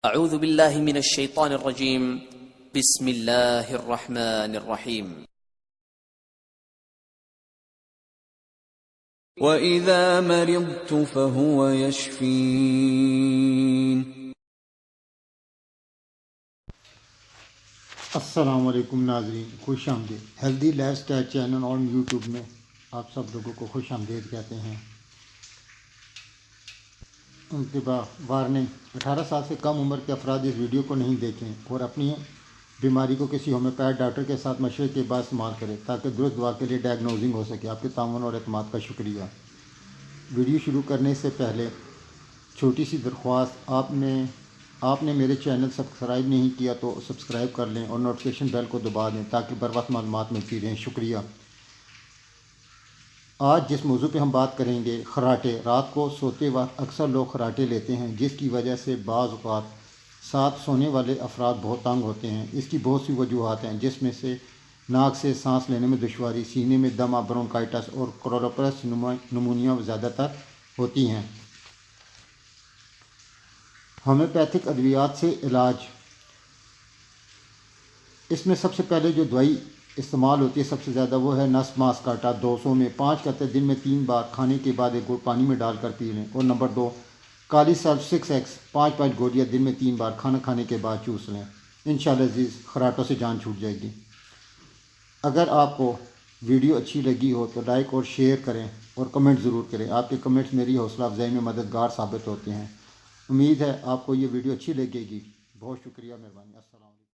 अऊज़ु बिल्लाहि मिनश शैतानिर रजीम। बिस्मिल्लाहिर रहमानिर रहीम। वइज़ा मरिज़्तु फ़हुव यशफ़ीन। अस्सलाम वालेकुम नाज़रीन, खुश आमदीद। हेल्दी लाइफस्टाइल चैनल और यूट्यूब में आप सब लोगों को खुश आमदीद कहते हैं। उनके बाद वार्निंग, 18 साल से कम उम्र के अफराद इस वीडियो को नहीं देखें और अपनी बीमारी को किसी होम्योपैथ डॉक्टर के साथ मशवरे के बाद इस्तेमाल करें ताकि दुरुस्त दवा के लिए डायग्नोजिंग हो सके। आपके ताउन और एतमाद का शुक्रिया। वीडियो शुरू करने से पहले छोटी सी दरख्वास्त, आपने मेरे चैनल सब्सक्राइब नहीं किया तो सब्सक्राइब कर लें और नोटिफिकेशन बेल को दबा दें ताकि बर वक्त मालूमात मिलती रहें। शुक्रिया। आज जिस मौजू पे हम बात करेंगे, खराटे। रात को सोते वक्त अक्सर लोग खराटे लेते हैं जिसकी वजह से बाज़ औक़ात साथ सोने वाले अफराद बहुत तंग होते हैं। इसकी बहुत सी वजूहात हैं जिसमें से नाक से सांस लेने में दुश्वारी, सीने में दमा, ब्रोंकाइटिस और क्लोरोप्लस नमूनिया ज़्यादातर होती हैं। होम्योपैथिक अद्वियात से इलाज, इसमें सबसे पहले जो दवाई इस्तेमाल होती है सबसे ज़्यादा वो है नस मास काटा। 200 में 5 करते दिन में 3 बार खाने के बाद 1 घूंट पानी में डालकर पी लें। और नंबर 2 काली सल्फ 6x 5 गोलियाँ दिन में 3 बार खाना खाने के बाद चूस लें। इंशाअल्लाह अज़ीज़ खराटों से जान छूट जाएगी। अगर आपको वीडियो अच्छी लगी हो तो लाइक और शेयर करें और कमेंट ज़रूर करें। आपके कमेंट्स मेरी हौसला अफजाई में मददगार साबित होते हैं। उम्मीद है आपको ये वीडियो अच्छी लगेगी। बहुत शुक्रिया, मेहरबानी। अस्सलाम वालेकुम।